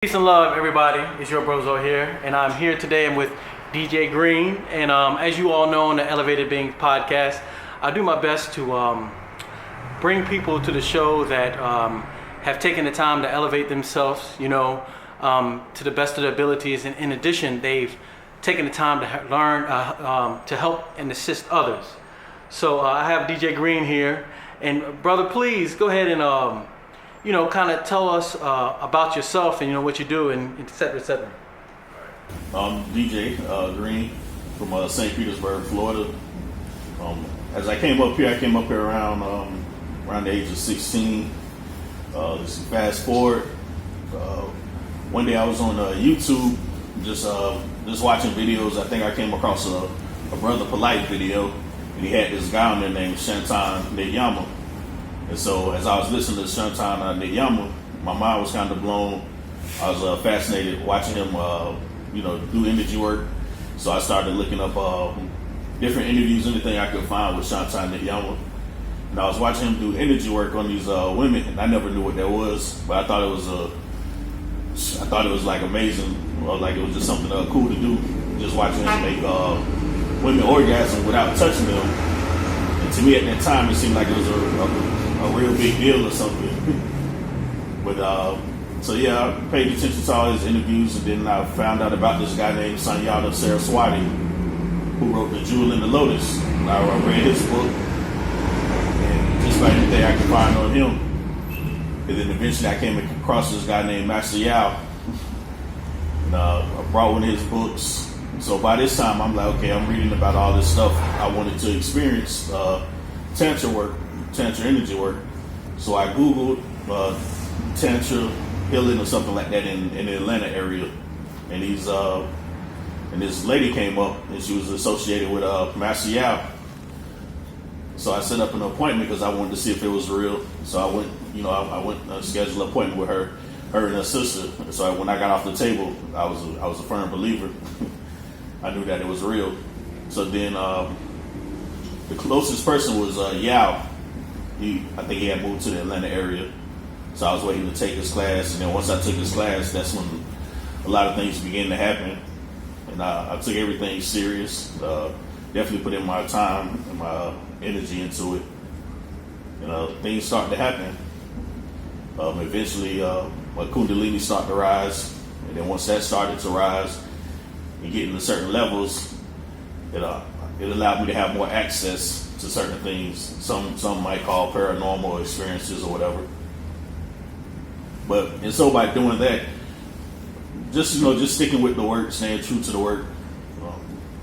Peace and love, everybody. It's your Brozo here, and I'm here today. I'm with DJ Green, and as you all know on the Elevated Beings podcast, I do my best to bring people to the show that have taken the time to elevate themselves, to the best of their abilities, and in addition, they've taken the time to learn, to help and assist others. So I have DJ Green here, and brother, please go ahead and kind of tell us about yourself and what you do and et cetera, et cetera. I'm DJ Green from St. Petersburg, Florida. As I came up here around the age of 16. Fast forward, one day I was on YouTube just watching videos. I think I came across a Brother Polite video, and he had this guy on there named Shantan Neyama. And so as I was listening to Shantan Neyama, my mind was kind of blown. I was fascinated watching him, do energy work. So I started looking up different interviews, anything I could find with Shantan Neyama. And I was watching him do energy work on these women, and I never knew what that was, but I thought it was like amazing, like it was just something cool to do. Just watching him make women orgasm without touching them. And to me at that time, it seemed like it was a real big deal or something. But so yeah, I paid attention to all his interviews, and then I found out about this guy named Sanyata Saraswati, who wrote The Jewel in the Lotus. And I read his book, and just about anything I could find on him. And then eventually I came across this guy named Master Yao, and I brought one of his books. So by this time I'm like, okay, I'm reading about all this stuff. I wanted to experience Tantra work, Tantra energy work. So I Googled Tantra healing or something like that in the Atlanta area. And this lady came up, and she was associated with Master Yao. So I set up an appointment because I wanted to see if it was real. So I went, scheduled an appointment with her and her sister. So when I got off the table, I was a firm believer. I knew that it was real. So then the closest person was Yao. I think he had moved to the Atlanta area. So I was waiting to take his class. And then once I took his class, that's when a lot of things began to happen. And I took everything serious. Definitely put in my time and my energy into it. Things started to happen. Eventually, my Kundalini started to rise. And then once that started to rise and get into certain levels, it allowed me to have more access to certain things. Some might call paranormal experiences or whatever. And so by doing that, just sticking with the work, staying true to the work,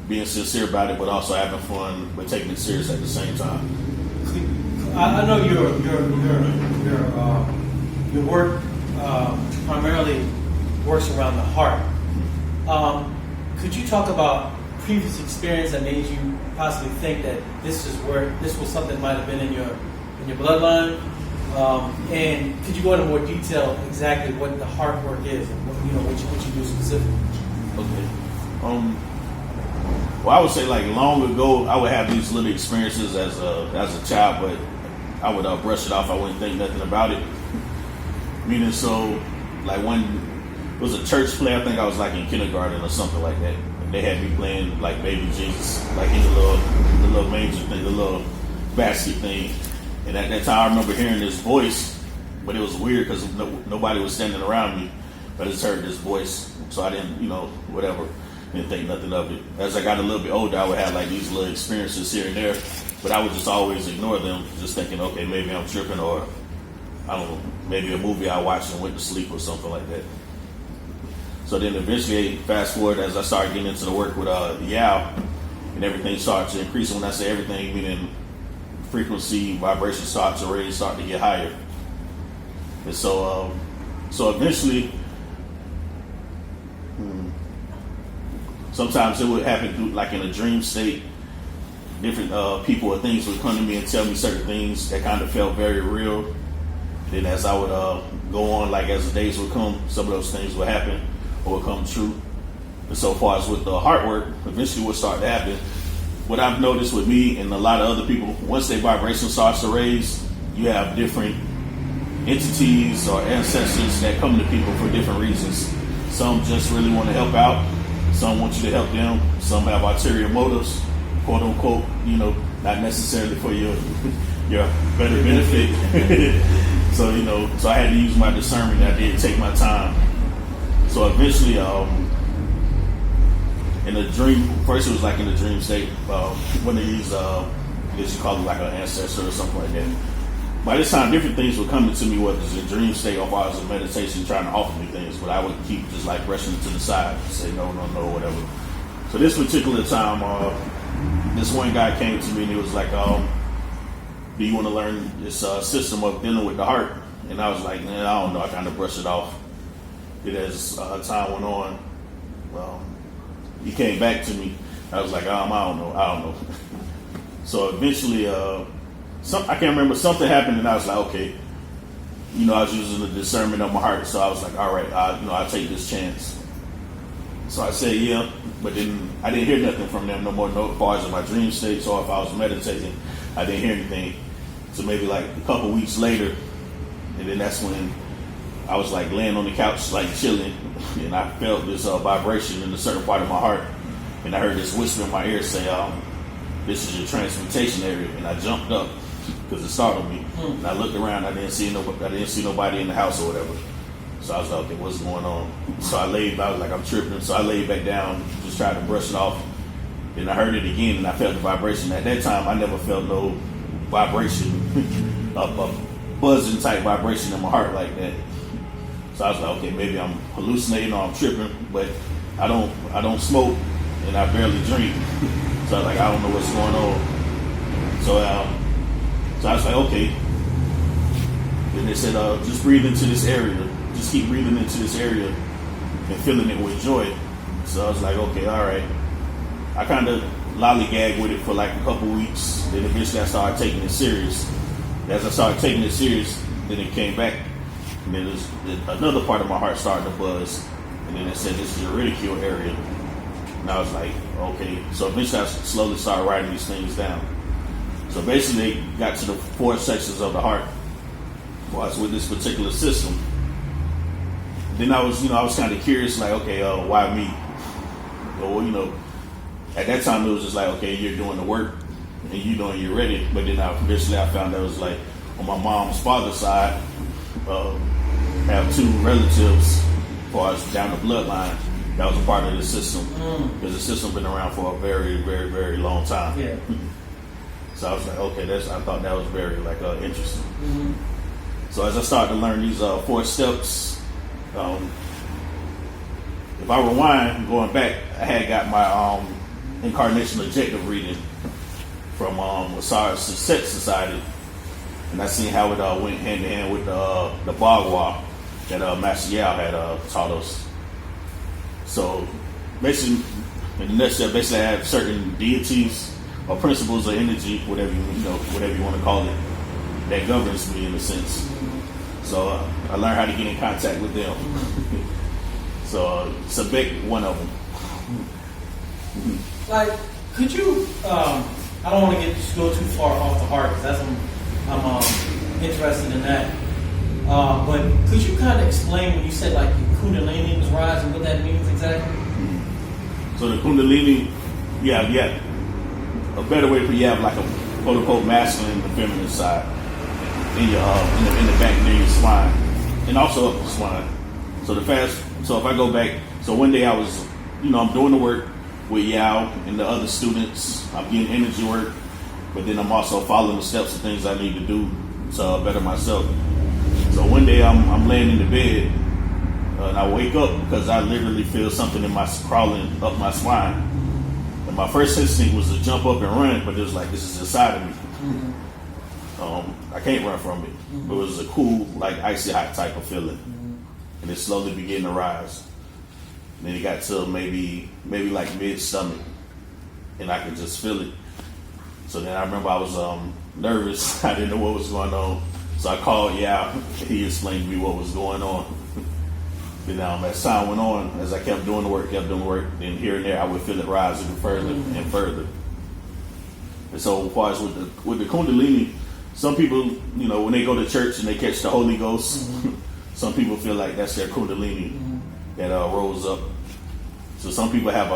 being sincere about it, but also having fun, but taking it serious at the same time. I know your work primarily works around the heart. Could you talk about previous experience that made you possibly think that this was something that might have been in your bloodline? And could you go into more detail exactly what the heart work is and what you do specifically? Okay. Well, I would say like long ago, I would have these little experiences as a child, but I would brush it off. I wouldn't think nothing about it. Meaning, so like when it was a church play, I think I was like in kindergarten or something like that. And they had me playing like Baby Jesus, like in the little manger thing, the little basket thing. And at that time, I remember hearing this voice, but it was weird because nobody was standing around me. But I just heard this voice, so I didn't, whatever. Didn't think nothing of it. As I got a little bit older, I would have like these little experiences here and there, but I would just always ignore them, just thinking, okay, maybe I'm tripping, or I don't know, maybe a movie I watched and went to sleep or something like that. So then eventually, fast forward, as I started getting into the work with Yao, and everything started to increase. When I say everything, meaning frequency, vibration started to raise, started to get higher. And so eventually, sometimes it would happen through, like in a dream state. Different people or things would come to me and tell me certain things that kind of felt very real. Then as I would go on, like as the days would come, some of those things would happen or would come true. And so far as with the heart work, eventually what started to happen, what I've noticed with me and a lot of other people, once their vibration starts to raise, you have different entities or ancestors that come to people for different reasons. Some just really want to help out. Some want you to help them. Some have ulterior motives, quote unquote, not necessarily for your better benefit. So I had to use my discernment. I did take my time. So eventually, in a dream, first it was like in a dream state, when they use, I guess you call it like an ancestor or something like that. By this time, different things were coming to me, whether it's a dream state or if I was in meditation trying to offer me things, but I would keep just like brushing it to the side and say no, whatever. So this particular time, this one guy came to me and he was like, do you want to learn this system of dealing with the heart? And I was like, man, I don't know. I kind of brushed it off. It as time went on, he came back to me. I was like, I don't know. So eventually, I can't remember, something happened and I was like, okay. I was using the discernment of my heart. So I was like, all right, I'll take this chance. So I said, yeah, but then I didn't hear nothing from them no more, no as far as in my dream states or if I was meditating, I didn't hear anything. So maybe like a couple weeks later, and then that's when I was like laying on the couch, like chilling, and I felt this vibration in a certain part of my heart. And I heard this whisper in my ear say, this is your transmutation area. And I jumped up because it startled me. And I looked around, I didn't see nobody in the house or whatever. So I was like, okay, what's going on? So I was like, I'm tripping. So I laid back down, just tried to brush it off. Then I heard it again and I felt the vibration. At that time, I never felt no vibration, a buzzing type vibration in my heart like that. So I was like, okay, maybe I'm hallucinating or I'm tripping, but I don't smoke and I barely drink. So I was like, I don't know what's going on. So I was like, okay. Then they said, just breathe into this area. Just keep breathing into this area and filling it with joy. So I was like, okay, all right. I kind of lollygagged with it for like a couple weeks. Then eventually I started taking it serious. As I started taking it serious, then it came back. And then another part of my heart started to buzz. And then it said, this is your ridicule area. And I was like, okay. So eventually I slowly started writing these things down. So basically they got to the 4 sections of the heart while I was with this particular system. Then I was kind of curious, like, okay, why me? Well, at that time it was just like, okay, you're doing the work and you're ready. But then eventually I found out it was like, on my mom's father's side, have 2 relatives as far as down the bloodline that was a part of the system. Because the system been around for a very, very, very long time. Yeah. So I was like, okay, I thought that was very interesting. So as I started to learn these 4 steps, if I rewind, going back, I had got my incarnation objective reading from Osiris Success Society, and I seen how it went hand in hand with the Bagua that Master Yao had taught us. So basically, in the nutshell, I have certain deities or principles or energy, whatever you want to call it, that governs me in a sense. So I learned how to get in contact with them. So Sebek, one of them. Like, could you? I don't want to go too far off the heart because I'm interested in that. But could you kind of explain when you said like the Kundalini was rising, what that means exactly? So the Kundalini, yeah. A better way for you have like a quote unquote masculine and feminine side in your in the back near your spine, and also up the spine. So if I go back, so one day I was, I'm doing the work with Yao and the other students. I'm getting energy work, but then I'm also following the steps of things I need to do to better myself. So one day I'm laying in the bed and I wake up because I literally feel something crawling up my spine. And my first instinct was to jump up and run, but it was like, this is inside of me. I can't run from it. But it was a cool, like icy hot type of feeling. And it slowly began to rise. And then it got to maybe like mid-stomach. And I could just feel it. So then I remember I was nervous. I didn't know what was going on. So I called Yao. He explained to me what was going on. Then as time went on, as I kept doing the work, then here and there I would feel it rise even further and further. And so as far as with the Kundalini, some people, you know, when they go to church and they catch the Holy Ghost, some people feel like that's their kundalini that rose up. So some people have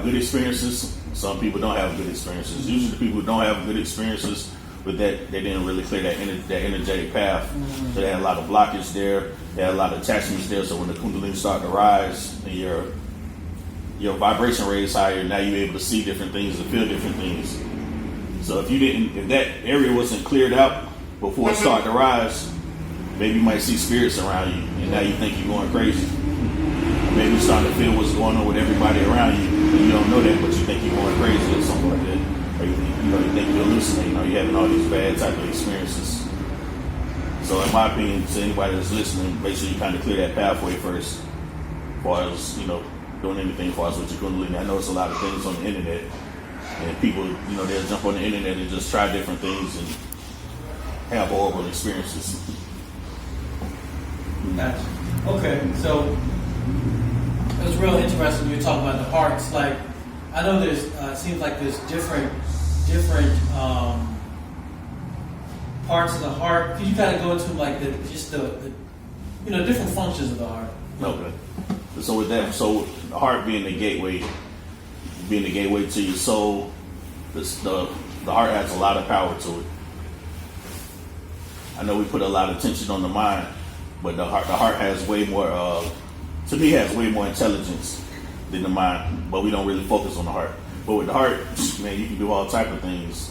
good experiences. Some people don't have good experiences. Usually, the people who don't have good experiences with that, they didn't really clear that energetic path. So they had a lot of blockage there. They had a lot of attachments there. So when the kundalini started to rise and your vibration raised higher, now you're able to see different things and feel different things. So if that area wasn't cleared out before it started to rise, maybe you might see spirits around you, and now you think you're going crazy. Maybe you're starting to feel what's going on with everybody around you, and you don't know that, but you think you're going crazy or something like that. Or you think you're hallucinating, or you're having all these bad type of experiences. So in my opinion, to anybody that's listening, make sure you kind of clear that pathway first, as far as, doing anything as far as with your kundalini. I know it's a lot of things on the internet, and people, they'll jump on the internet and just try different things and have horrible experiences. Gotcha. Okay, so it was real interesting when you were talking about the hearts. Like, I know there's, seems like there's different parts of the heart. Could you kind of go into like the different functions of the heart? Okay. So with that, the heart being the gateway to your soul, the heart has a lot of power to it. I know we put a lot of tension on the mind, but the heart has way more. To me, has way more intelligence than the mind, but we don't really focus on the heart. But with the heart, man, you can do all type of things.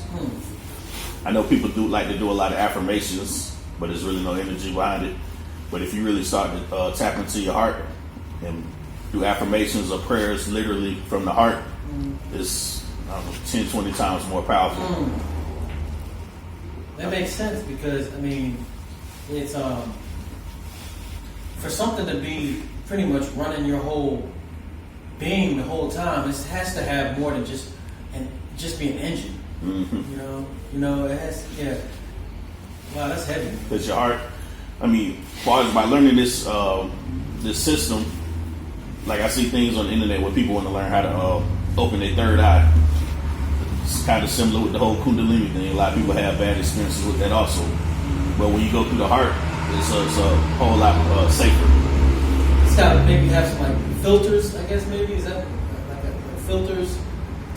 I know people like to do a lot of affirmations, but there's really no energy behind it. But if you really start to tap into your heart and do affirmations or prayers literally from the heart, it's 10, 20 times more powerful. That makes sense because, it's for something to be pretty much running your whole being the whole time, it has to have more than just be an engine. It has, Wow, that's heavy. Because your heart, by learning this system, like I see things on the internet where people want to learn how to open their third eye. It's kind of similar with the whole kundalini thing. A lot of people have bad experiences with that also. But when you go through the heart, it's a whole lot safer. It's got to maybe have some like filters, I guess maybe. Is that like filters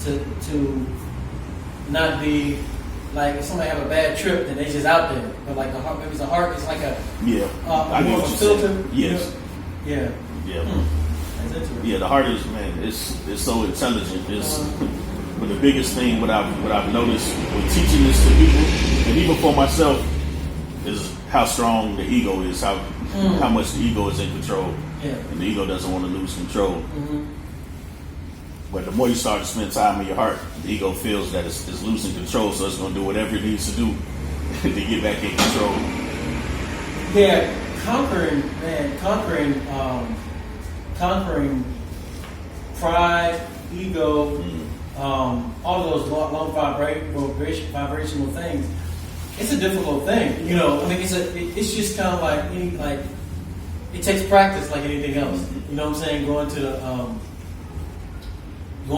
to not be like if somebody have a bad trip then they just out there. But like the heart, maybe the heart is like a more of a filter. Yes. Yeah. That's interesting. Yeah, the heart is it's so intelligent. But the biggest thing what I've noticed when teaching this to people, and even for myself, is how strong the ego is, how much the ego is in control. Yeah. And the ego doesn't want to lose control. But the more you start to spend time in your heart, the ego feels that it's losing control, so it's going to do whatever it needs to do to get back in control. Yeah, conquering pride, ego, all those long vibrational things. It's a difficult thing, It's just kind of like it takes practice, like anything else. You know what I'm saying? Going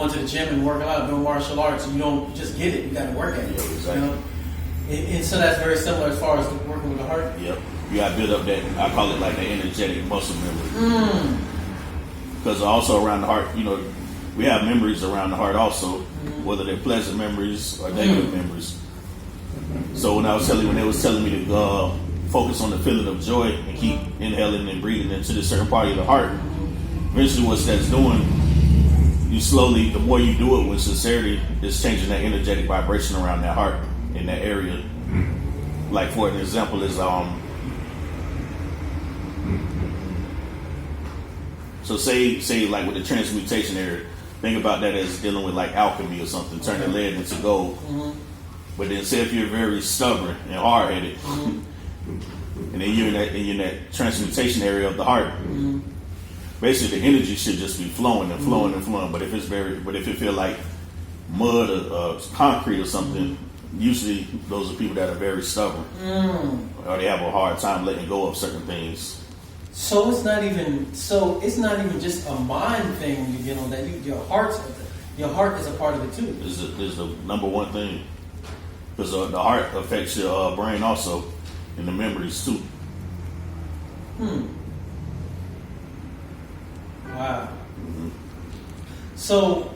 to the gym and working out, doing martial arts, you don't just get it. You got to work at it. Yeah, exactly. And so that's very similar as far as working with the heart. Yep. You got to build up that, I call it like the energetic muscle memory. Because also around the heart, we have memories around the heart also, whether they're pleasant memories or negative memories. So when they was telling me to focus on the feeling of joy and keep inhaling and breathing into this certain part of the heart, eventually what that's doing, you slowly, the more you do it with sincerity, it's changing that energetic vibration around that heart in that area. Like for an example is so say like with the transmutation area, think about that as dealing with like alchemy or something, turning lead into gold. But then say if you're very stubborn and hard-headed, and then you're in that transmutation area of the heart, basically the energy should just be flowing and flowing and flowing. But if it feel like mud or concrete or something, usually those are people that are very stubborn, or they have a hard time letting go of certain things. So it's not even just a mind thing, your heart is a part of it too. Is the number one thing. because the heart affects your brain also, and the memories too. Wow. So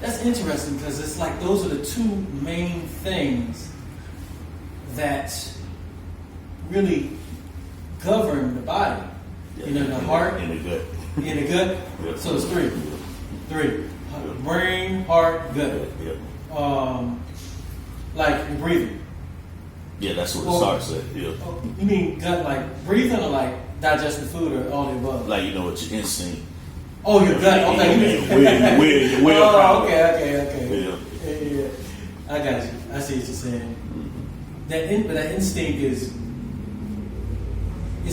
that's interesting because it's like those are the two main things that really govern the body. The heart and the gut. And the gut. Yep. So it's three. Yep. Three. Brain, heart, gut. Yep. Like breathing. Yeah, that's where it starts at. Yeah. You mean gut like breathing or like digesting food or all the above? Like, it's your instinct. Oh, your gut. Okay. Your will oh, okay. Yeah. I got you. I see what you're saying. But that instinct is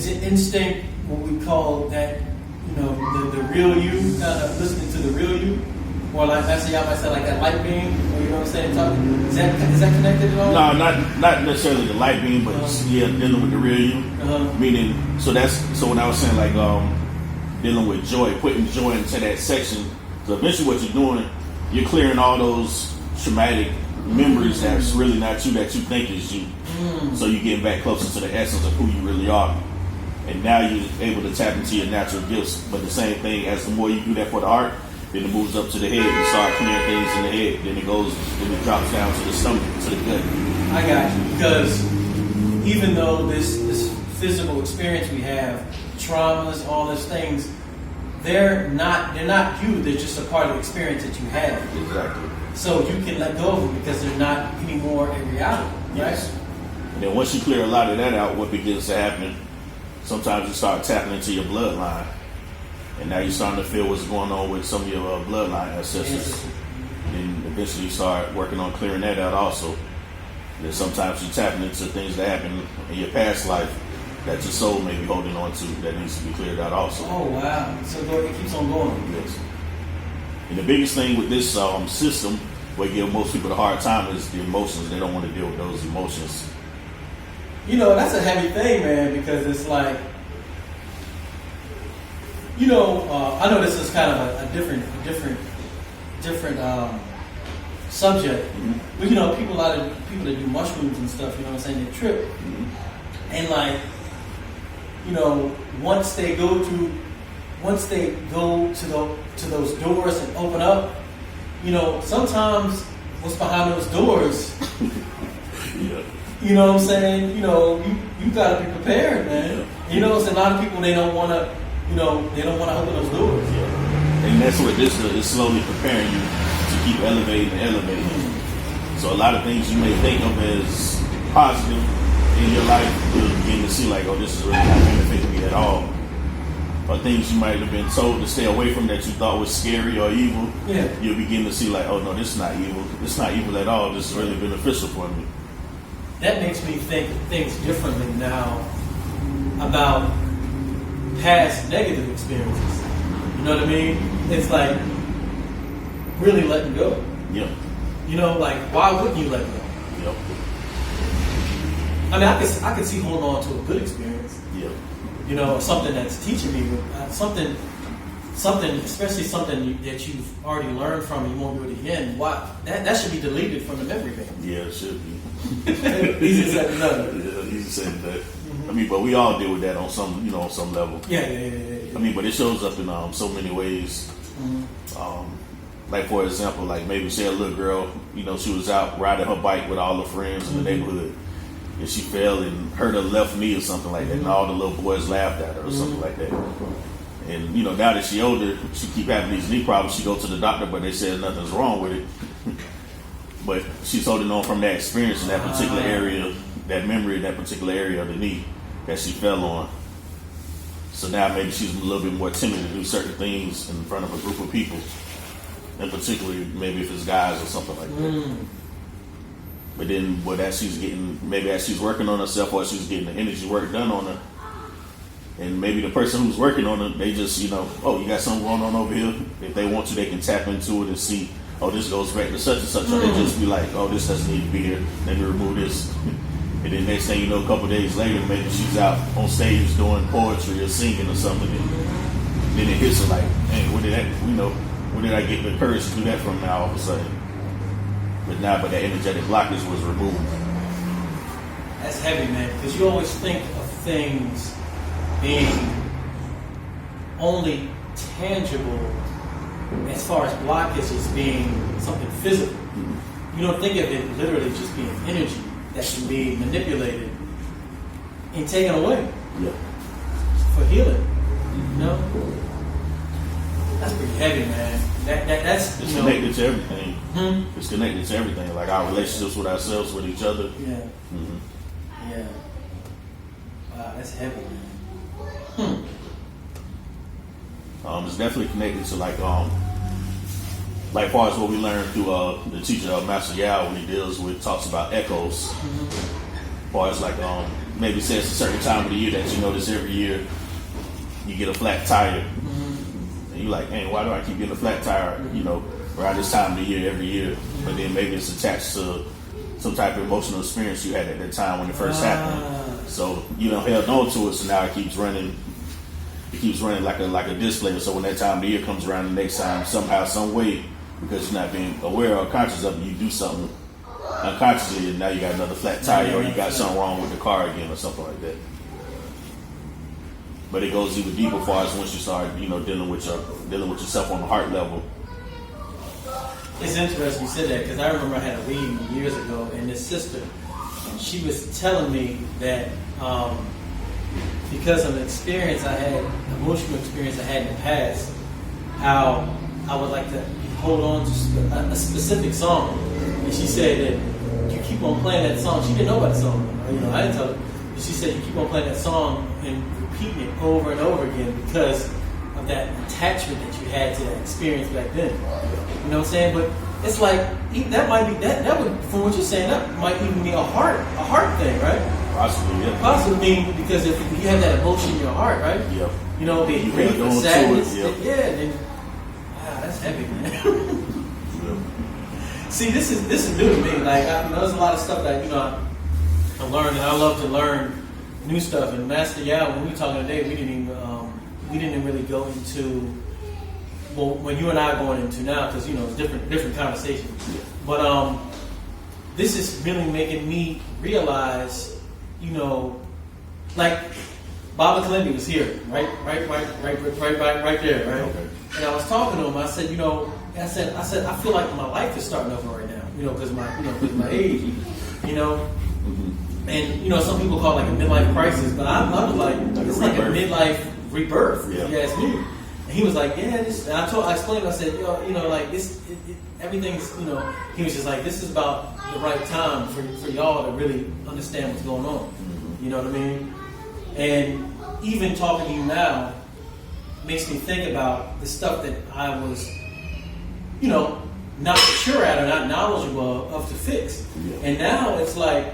it instinct what we call that, the real you, listening to the real you? Or like, I might say like that light beam, or you know what I'm saying? Is that connected at all? No, not necessarily the light beam, but dealing with the real you. Meaning, so when I was saying like dealing with joy, putting joy into that section. So eventually, what you're doing, you're clearing all those traumatic memories that's really not you, that you think is you. So you're getting back closer to the essence of who you really are. And now you're able to tap into your natural gifts. But the same thing, as the more you do that for the heart, then it moves up to the head. You start clearing things in the head. Then it drops down to the stomach, to the gut. I got you. Because even though this physical experience we have, traumas, all these things, they're not you. They're just a part of the experience that you have. Exactly. So you can let go of them because they're not anymore a reality. Right? Yes. And then once you clear a lot of that out, what begins to happen, sometimes you start tapping into your bloodline. And now you're starting to feel what's going on with some of your bloodline ancestors. And eventually you start working on clearing that out also. Then sometimes you're tapping into things that happened in your past life that your soul may be holding on to that needs to be cleared out also. Oh, wow. So it keeps on going. Yes. And the biggest thing with this system, what give most people a hard time, is the emotions. They don't want to deal with those emotions. That's a heavy thing, man, because it's like, I know this is kind of a different subject, but a lot of people that do mushrooms and stuff, you know what I'm saying, they trip, and like, once they go to those doors and open up, sometimes what's behind those doors. Yeah. You know what I'm saying? You gotta be prepared, man. Yeah. A lot of people, they don't wanna open those doors. Yeah. And that's what this is slowly preparing you to keep elevating and elevating. So a lot of things you may think of as positive in your life, you'll begin to see like, oh, this is really not benefiting me at all. Or things you might have been told to stay away from that you thought was scary or evil. Yeah. You'll begin to see like, oh no, this is not evil. It's not evil at all. This is really beneficial for me. That makes me think things differently now about past negative experiences. You know what I mean? It's like really letting go. Yep. Like why wouldn't you let go? Yep. I mean, I could see holding on to a good experience. Yep. Something that's teaching me something, especially something that you've already learned from and you won't do it again. Why that should be deleted from the memory bank. Yeah, it should be. Easy said than done. Yeah, easy said than done. I mean, but we all deal with that on some, on some level. Yeah. I mean, but it shows up in so many ways. Like for example, like maybe say a little girl, she was out riding her bike with all her friends in the neighborhood, and she fell and hurt her left knee or something like that, and all the little boys laughed at her or something like that. And now that she older, she keep having these knee problems. She go to the doctor, but they said nothing's wrong with it. But she's holding on from that experience in that particular area, that memory in that particular area of the knee that she fell on. So now maybe she's a little bit more timid to do certain things in front of a group of people, and particularly maybe if it's guys or something like that. But then, as she's working on herself, or she's getting the energy work done on her, and maybe the person who's working on her, they just, oh, you got something going on over here. If they want to, they can tap into it and see, oh, this goes back to such and such. Or they just be like, oh, this doesn't need to be here. Let me remove this. And then next thing you know, a couple days later, maybe she's out on stage doing poetry or singing or something. And then it hits her like, man, where did I get the courage to do that from now all of a sudden? but that energetic blockage was removed. That's heavy, man, because you always think of things being only tangible as far as blockages being something physical. You don't think of it literally just being energy that can be manipulated and taken away for healing. You know? That's pretty heavy, man. That's it's connected to everything. It's connected to everything, like our relationships with ourselves, with each other. Yeah. Yeah. Wow, that's heavy, man. It's definitely connected to like far as what we learned through the teacher Master Yao when he talks about echoes. As far as like maybe says a certain time of the year that you notice every year you get a flat tire. And you're like, hey, why do I keep getting a flat tire, around this time of the year every year? But then maybe it's attached to some type of emotional experience you had at that time when it first happened. So you held on to it, so now it keeps running like a display. So when that time of the year comes around the next time, somehow, some way, because you're not being aware or conscious of it, you do something unconsciously, and now you got another flat tire, or you got something wrong with the car again, or something like that. But it goes even deeper, far as once you start, dealing with yourself on the heart level. It's interesting you said that, because I remember I had a reading years ago, and this sister, she was telling me that because of an experience I had, emotional experience I had in the past, how I would like to hold on to a specific song. And she said that you keep on playing that song. She didn't know about the song. I didn't tell her. But she said you keep on playing that song and repeating it over and over again because of that attachment that you had to that experience back then. You know what I'm saying? But it's like that might be that would, from what you're saying, that might even be a heart thing, right? Possibly, yeah. Possibly mean because if you have that emotion in your heart, right? Yeah. Be grief or sadness. Then wow, that's heavy, man. See, this is new to me. Like there's a lot of stuff that I learned, and I love to learn new stuff. And Master Yao, when we were talking today, we didn't really go into when you and I are going into now, because it's different conversations. Yeah. But this is really making me realize, like Baba Kalindi was here, right there, right? Okay. And I was talking to him. I said, I said, I feel like my life is starting over right now, because my age, And some people call it like a midlife crisis, but I was like it's like a midlife rebirth. If you ask me. And he was like, yeah. And I explained. I said, like this, everything's. He was just like, this is about the right time for y'all to really understand what's going on. You know what I mean? And even talking to you now makes me think about the stuff that I was, not sure at or not knowledgeable of to fix. Yeah. And now it's like,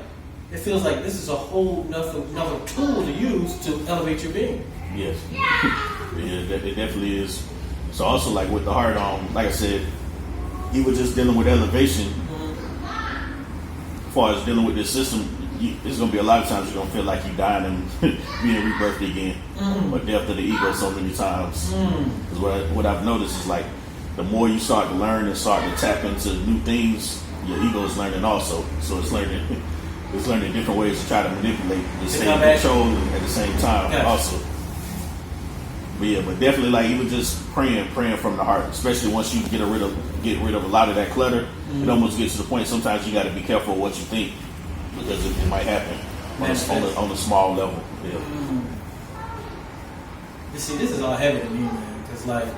it feels like this is a whole another tool to use to elevate your being. Yes. Yeah, it definitely is. So also like with the heart, like I said, you were just dealing with elevation. As far as dealing with this system, there's going to be a lot of times you're going to feel like you're dying and being rebirthed again. Or death of the ego so many times. Because what I've noticed is like, the more you start to learn and start to tap into new things, your ego is learning also. So it's learning different ways to try to manipulate the same control at the same time also. But definitely like even just praying from the heart, especially once you get rid of a lot of that clutter, it almost gets to the point sometimes you got to be careful of what you think, because it might happen on a small level. Yeah. You see, this is all heavy to me, man, because like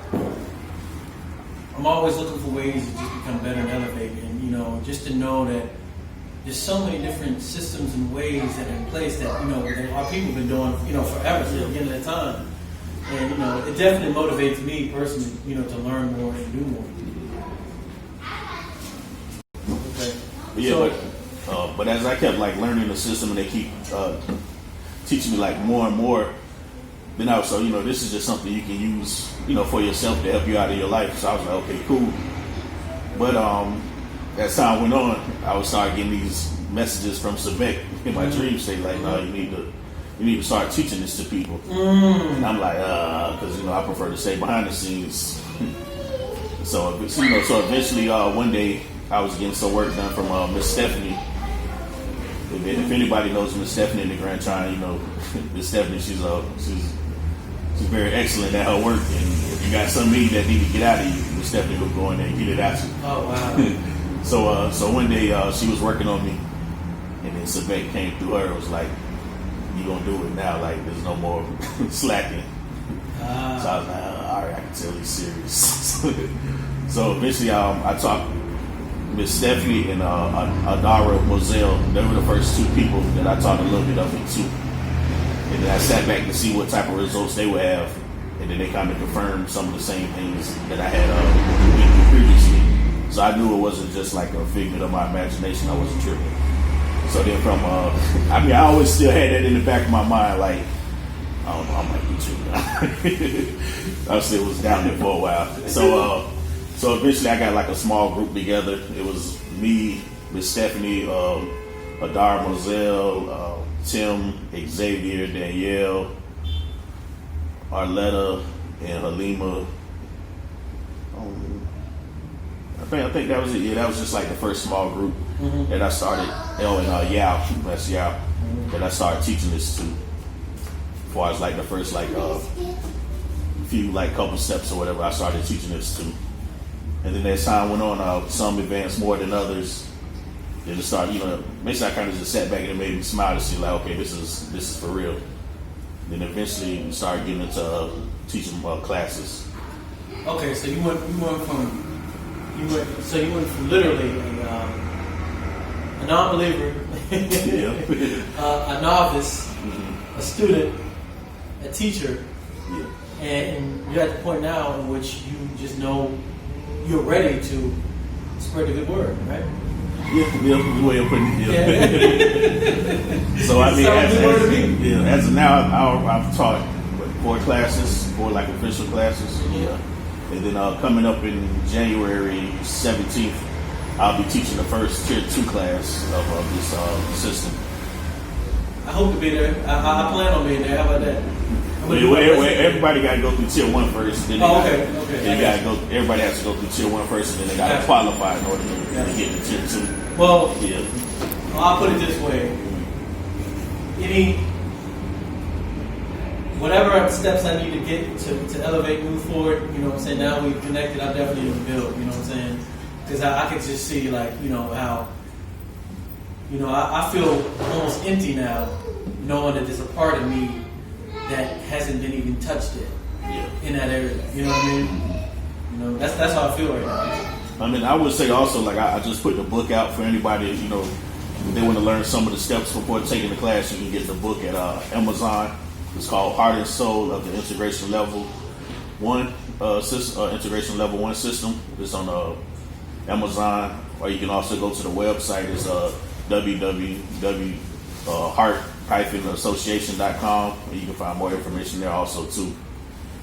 I'm always looking for ways to just become better and elevate, and just to know that there's so many different systems and ways that are in place that our people have been doing forever, since the beginning of time. And it definitely motivates me personally, to learn more and do more. Okay. But as I kept like learning the system, and they keep teaching me like more and more, then also this is just something you can use for yourself to help you out of your life. So I was like, okay, cool. But as time went on, I would start getting these messages from Sebek in my dream state, like, no, you need to start teaching this to people. And I'm like, because I prefer to stay behind the scenes. So eventually one day I was getting some work done from Miss Stephanie. If anybody knows Miss Stephanie in the Grand China, you know Miss Stephanie. She's very excellent at her work, and if you got something that need to get out of you, Miss Stephanie will go in there and get it out of you. Oh wow! So one day she was working on me, and then Savette came through her. It was like, you gonna do it now? Like there's no more slacking. So I was like, all right, I can tell he's serious. So eventually, I talked Miss Stephanie and Adara Moselle. They were the first two people that I taught a little bit of it to. And then I sat back to see what type of results they would have. And then they kind of confirmed some of the same things that I had been through previously. So I knew it wasn't just like a figment of my imagination. I wasn't tripping. So then I always still had that in the back of my mind, like, I don't know, I might be tripping. I still was down there for a while. So eventually I got like a small group together. It was me, Miss Stephanie, Adara Moselle, Tim, Xavier, Danielle, Arletta, and Halima. I think that was it. Yeah, that was just like the first small group that I started. Oh, and Yao, that's Yao, that I started teaching this to. As far as like the first few couple steps or whatever, I started teaching this to. And then as time went on, some advanced more than others. Then it started, basically I kind of just sat back and it made me smile to see like, okay, this is for real. Then eventually we started getting into teaching classes. Okay, so you went from literally a non-believer, a novice, a student, a teacher, and you're at the point now in which you just know you're ready to spread the good word, right? Yeah, the way of putting it. So I mean, as of now, I've taught 4 classes, 4 like official classes. Yeah. And then coming up in January 17th, I'll be teaching the first Tier 2 class of this system. I hope to be there. I plan on being there. How about that? Everybody got to go through Tier 1 first. Then everybody has to go through Tier 1 first, and then they got to qualify in order to get to Tier 2. Well, I'll put it this way. Whatever steps I need to get to elevate, move forward, you know what I'm saying? Now we've connected, I definitely need to build, you know what I'm saying? Because I could just see, like, how, I feel almost empty now, knowing that there's a part of me that hasn't been even touched yet in that area. You know what I mean? That's how I feel right now. I mean, I would say also, like, I just put the book out for anybody, if they want to learn some of the steps before taking the class. You can get the book at Amazon. It's called Heart and Soul of the Integration Level 1 Integration Level 1 System. It's on Amazon, or you can also go to the website. It's www.heart-association.com, and you can find more information there also too.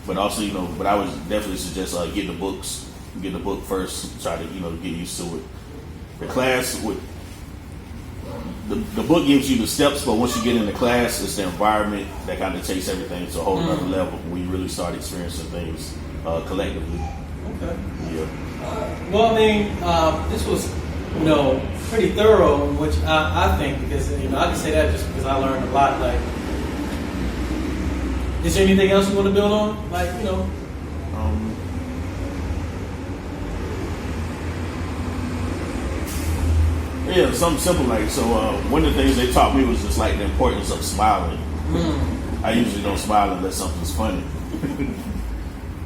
But also, but I would definitely suggest get the books. Get the book first. Try to get used to it. The class with the book gives you the steps, but once you get in the class, it's the environment that kind of takes everything to a whole other level when you really start experiencing things collectively. Okay. Yeah. Well, I mean, this was pretty thorough, which I think, because I can say that just because I learned a lot. Like, is there anything else you want to build on? Like, Yeah, something simple like one of the things they taught me was just like the importance of smiling. I usually don't smile unless something's funny.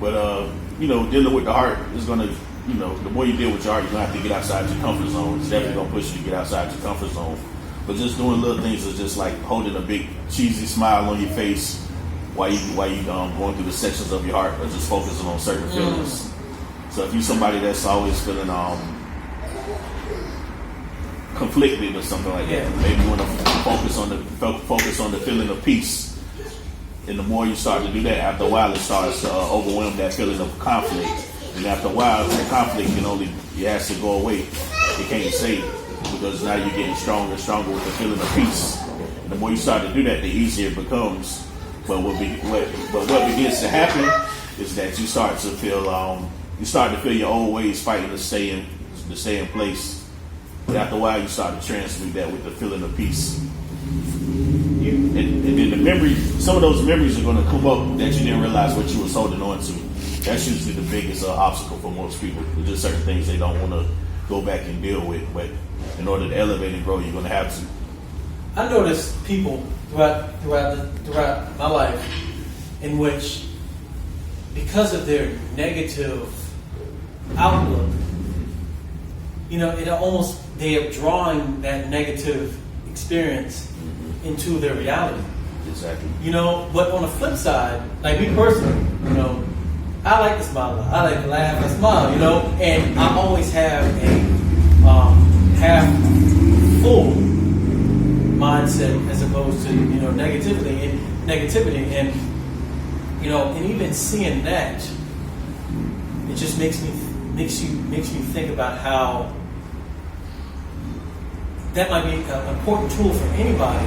But dealing with the heart is gonna, the more you deal with your heart, you're gonna have to get outside your comfort zone. It's definitely gonna push you to get outside your comfort zone. But just doing little things is just like holding a big cheesy smile on your face while you going through the sections of your heart, or just focusing on certain feelings. So if you're somebody that's always feeling conflicted or something like that, maybe you want to focus on the feeling of peace. And the more you start to do that, after a while it starts to overwhelm that feeling of conflict. And after a while, the conflict it has to go away. It can't stay, because now you're getting stronger and stronger with the feeling of peace. And the more you start to do that, the easier it becomes. But what begins to happen is that you start to feel your old ways fighting to stay to stay in place. But after a while, you start to transmute that with the feeling of peace. And then the memory, some of those memories are going to come up that you didn't realize what you was holding on to. That's usually the biggest obstacle for most people. There's just certain things they don't want to go back and deal with. But in order to elevate and grow, you're going to have to. I noticed people throughout my life in which, because of their negative outlook, it almost, they are drawing that negative experience into their reality. Exactly. But on the flip side, like me personally, I like to smile a lot. I like to laugh and smile, and I always have a half full mindset as opposed to negativity, and and even seeing that, it just makes me think about how that might be an important tool for anybody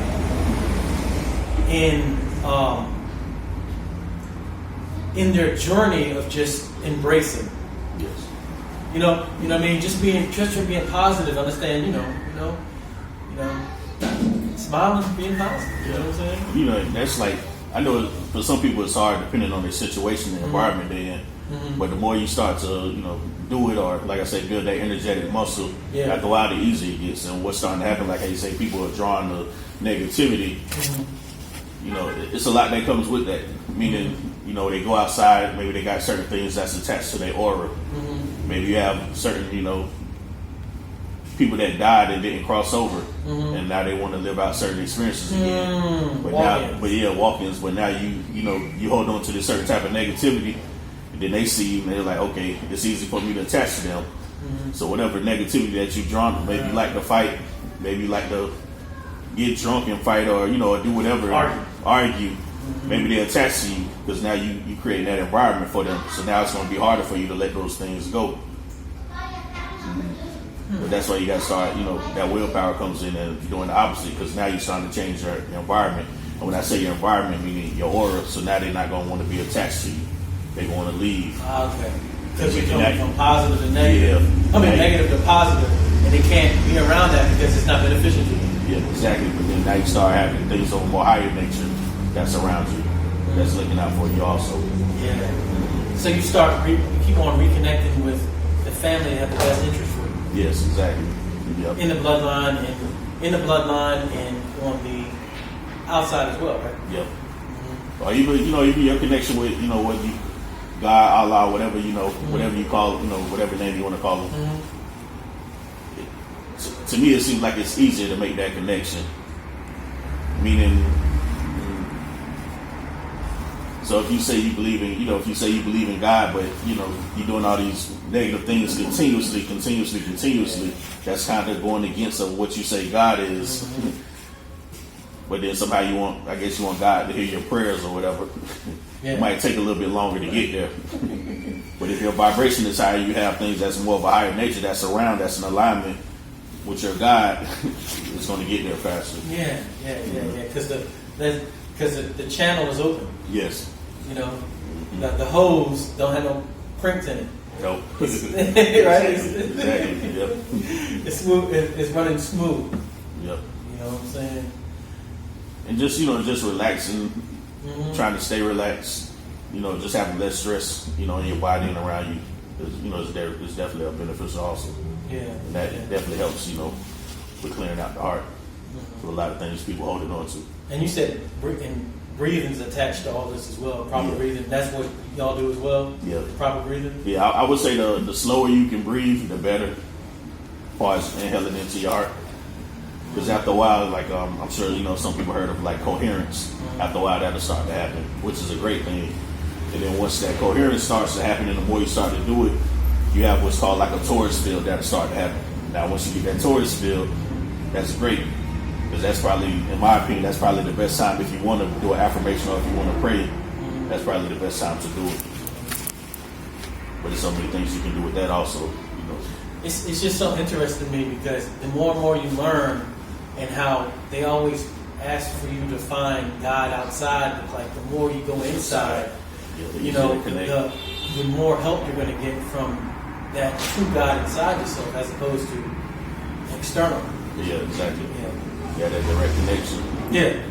in their journey of just embracing. Yes. What I mean, just being positive, understand, smiling, being positive. You know what I'm saying? That's like, I know for some people it's hard depending on their situation and environment they're in. Mm-hmm. But the more you start to, do it, or like I say, build that energetic muscle, after a while the easier it gets. And what's starting to happen, like how you say, people are drawn to negativity. Mm-hmm. It's a lot that comes with that. Meaning, they go outside, maybe they got certain things that's attached to their aura. Mm-hmm. Maybe you have certain, people that died and didn't cross over, and now they want to live out certain experiences again. Walk-ins. But now you hold on to this certain type of negativity, and then they see you and they're like, okay, it's easy for me to attach to them. Mm-hmm. So whatever negativity that you've drawn, maybe you like to fight, maybe you like to get drunk and fight, or or do whatever, argue. Mm-hmm. Maybe they attach to you because now you create that environment for them. So now it's going to be harder for you to let those things go. But that's why you got to start, that willpower comes in and doing the opposite, because now you're starting to change your environment. And when I say your environment, meaning your aura, so now they're not going to want to be attached to you. They're going to leave. Okay. Because you're going from positive to negative. Yeah. Negative to positive, and they can't be around that because it's not beneficial to you. Yeah, exactly. But then now you start having things of a more higher nature that's around you, that's looking out for you also. Yeah. So you keep on reconnecting with the family that have the best interest for you. Yes, exactly. Yep. In the bloodline and on the outside as well, right? Yep. Mm-hmm. Or even your connection with what you, God, Allah, whatever whatever you call whatever name you want to call them. Mm-hmm. To me, it seems like it's easier to make that connection. Meaning, so if you say you believe in God, but you're doing all these negative things continuously, that's kind of going against of what you say God is. Mm-hmm. But then somehow you want God to hear your prayers or whatever. Yeah. It might take a little bit longer to get there. But if your vibration is higher, you have things that's more of a higher nature that's in alignment with your God, it's going to get there faster. Yeah. Because the channel is open. Yes. The hose don't have no crinks in it. Nope. Right? Exactly. Yep. It's smooth. It's running smooth. Yep. You know what I'm saying? And just just relaxing, trying to stay relaxed. Just having less stress. In your body and around you. It's definitely a beneficial also. Yeah. And that definitely helps. With clearing out the heart for a lot of things people holding on to. And you said breathing's attached to all this as well. Proper breathing. That's what y'all do as well? Yeah. Proper breathing? Yeah, I would say the slower you can breathe, the better. As far as inhaling into your heart. Because after a while, like I'm sure some people heard of like coherence. Mm-hmm. After a while, that'll start to happen, which is a great thing. And then once that coherence starts to happen, and the more you start to do it, you have what's called like a torus field that'll start to happen. Now, once you get that torus field, that's great. Because that's probably, in my opinion, that's probably the best time if you want to do an affirmation or if you want to pray. That's probably the best time to do it. But there's so many things you can do with that also. It's just so interesting to me because the more and more you learn, and how they always ask for you to find God outside, but like the more you go inside, the more help you're going to get from that true God inside yourself as opposed to external. Yeah, exactly. Yeah, that direct connection. Yeah.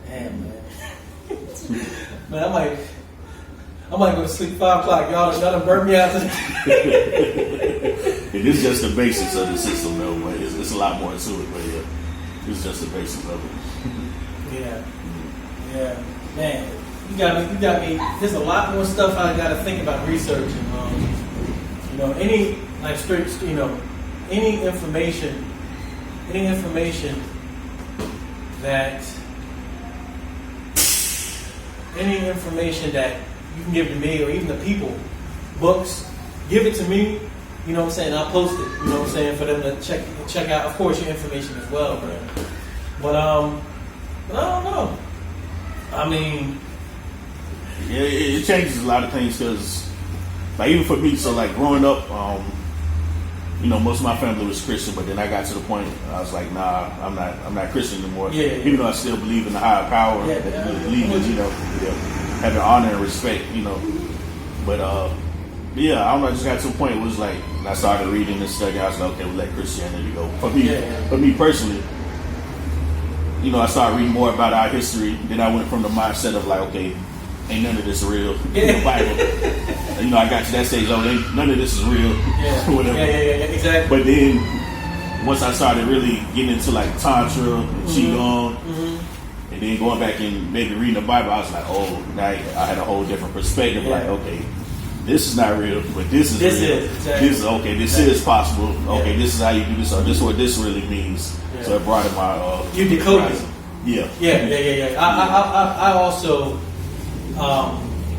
Damn, man. Man, I might go to sleep 5 o'clock. Y'all done burnt me out today. And this is just the basics of the system, though. But it's a lot more to it. But yeah, it's just the basics of it. Yeah, man. You got me. There's a lot more stuff I got to think about researching. Any information that you can give to me or even the people, books, give it to me. You know what I'm saying? I'll post it. You know what I'm saying? For them to check out. Of course, your information as well, man. But I don't know. I mean, yeah, it changes a lot of things because, like, even for me, so like growing up, most of my family was Christian, but then I got to the point I was like, nah, I'm not Christian anymore. Yeah. Even though I still believe in the higher power, believe in, having honor and respect, But yeah, I don't know. I just got to a point where it was like I started reading and studying. I was like, okay, we'll let Christianity go. For me personally, I started reading more about our history. Then I went from the mindset of like, okay, ain't none of this real. The Bible. I got to that stage. Oh, none of this is real. Yeah. Whatever. Yeah, exactly. But then once I started really getting into like Tantra and Qigong, and then going back and maybe reading the Bible, I was like, oh, now I had a whole different perspective. Yeah. Like, okay, this is not real, but this is real. Exactly. This is okay. This is possible. Okay, this is how you do this, or this is what this really means. Yeah. So it brought in my you decoded it. Yeah. I also,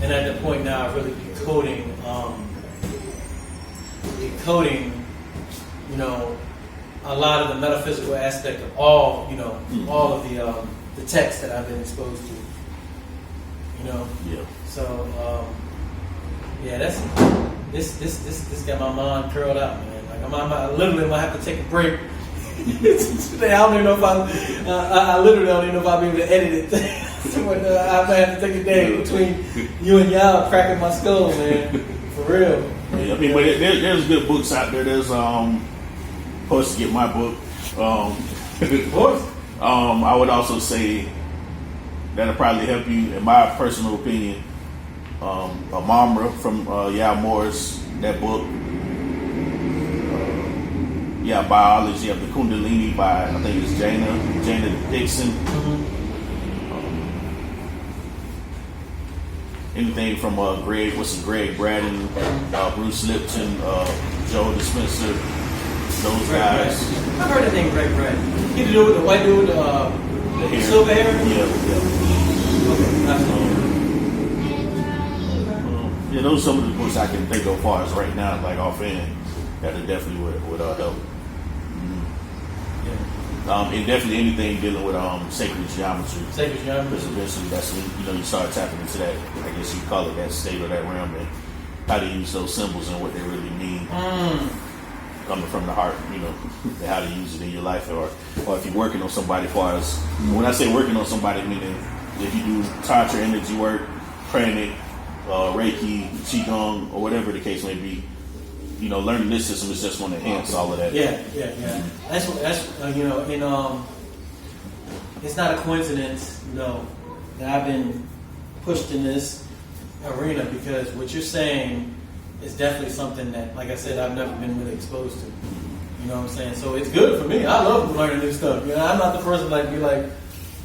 and at the point now, I'm really decoding, a lot of the metaphysical aspect of all of the texts that I've been exposed to. Yeah. So, that's this got my mind curled out, man. Like I literally might have to take a break. Today, I don't even know if I literally don't even know if I'll be able to edit it. So, I might have to take a day between you and y'all cracking my skull, man. For real. Yeah, I mean, but there's good books out there. There's supposed to get my book. Of course. I would also say that'll probably help you, in my personal opinion. Amamra from Yal Moore's, that book. Biology of the Kundalini by, I think it's Jana Dixon. Anything from Greg Braden, Bruce Lipton, Joe Dispenza, those guys. I've heard that name, Greg Braden. He the dude with the white dude, the silver hair? Yeah, those are some of the books I can think of as far as right now, like offhand, that definitely would help. And definitely anything dealing with sacred geometry. Because eventually that's when you start tapping into that, I guess you call it that state or that realm, and how to use those symbols and what they really mean. Coming from the heart, and how to use it in your life, or if you're working on somebody. As far as when I say working on somebody, meaning if you do Tantra energy work, pranic, Reiki, Qigong, or whatever the case may be, learning this system is just going to enhance all of that. Yeah. That's and it's not a coincidence, that I've been pushed in this arena, because what you're saying is definitely something that, like I said, I've never been really exposed to. You know what I'm saying? So it's good for me. I love learning new stuff. I'm not the person like be like,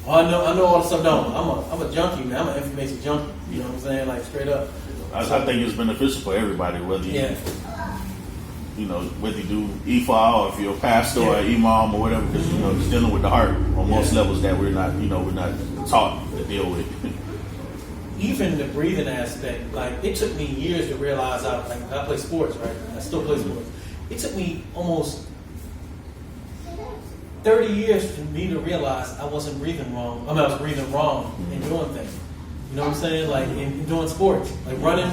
oh, I know all the stuff. No, I'm a junkie, man. I'm an information junkie. You know what I'm saying? Like straight up. I think it's beneficial for everybody, whether you whether you do Ifa or if you're a pastor or an imam or whatever, because it's dealing with the heart on most levels that we're not taught to deal with. Even the breathing aspect, like it took me years to realize. I play sports, right? I still play sports. It took me almost 30 years for me to realize I wasn't breathing wrong. I was breathing wrong in doing things. You know what I'm saying? Like in doing sports, like running.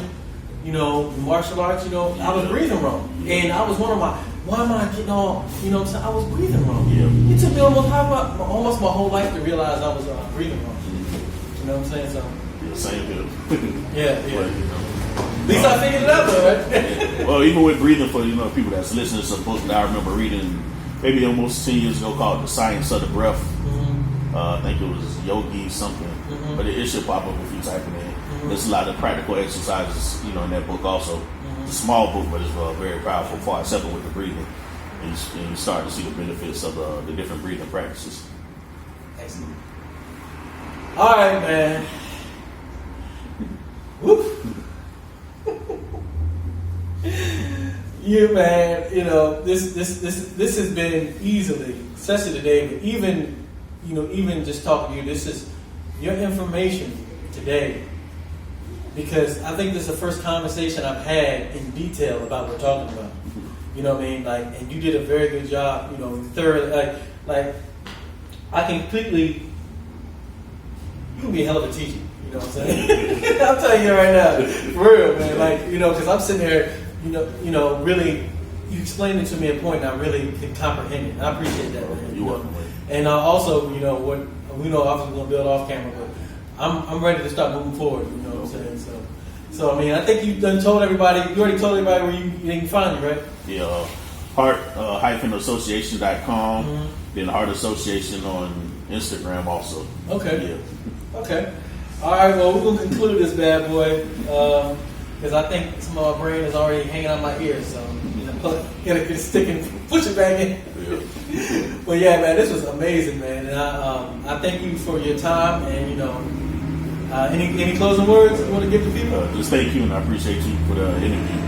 Martial arts, I was breathing wrong. And I was wondering why am I getting all, I was breathing wrong. Yeah. It took me almost my whole life to realize I was breathing wrong. You know what I'm saying? So Yeah, same here. Yeah. But, you know, At least I figured it out though, right? well, even with breathing, for people that's listening to some books that I remember reading maybe almost 10 years ago called The Science of the Breath. Mm-hmm. I think it was Yogi something, Mm-hmm. but it should pop up if you type it in. Mm-hmm. There's a lot of practical exercises, in that book also. Mm-hmm. It's a small book, but it's very powerful for except with the breathing. And you start to see the benefits of the different breathing practices. Excellent. All right, man. Woo. You, man, this has been easily, especially today, but even just talking to you, this is your information today, because I think this is the first conversation I've had in detail about what we're talking about. You know what I mean? Like, and you did a very good job, thoroughly. Like, I completely, you can be a hell of a teacher. You know what I'm saying? I'm telling you right now, for real, man. Like, because I'm sitting there, really, you explained it to me at a point, and I really can comprehend it. And I appreciate that, man. You're welcome. And also, what we know, obviously, we're gonna build off camera, but I'm ready to start moving forward. You know what I'm saying? So I mean, I think you've done told everybody. You already told everybody where they can find you, right? Yeah, heart-association.com. Mm-hmm. Then Heart Association on Instagram also. Okay. Yeah. Okay. All right. Well, we're gonna conclude this bad boy because I think some of my brain is already hanging out my ears. So gotta get sticking, push it back in. Yeah. Well, yeah, man, this was amazing, man, and I thank you for your time. And any closing words you want to give to people? Just thank you, and I appreciate you for the interview.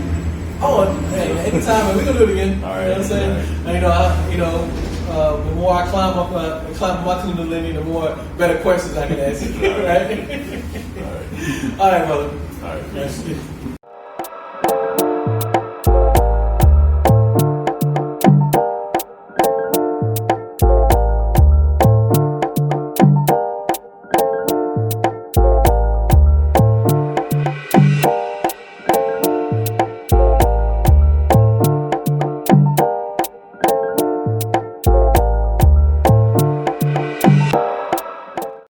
Oh, hey, anytime, man. We're gonna do it again. All right. You know what I'm saying? Right. The more I climb up my kundalini, the more better questions I can ask you. Right? All right. All right, brother. All right. Peace.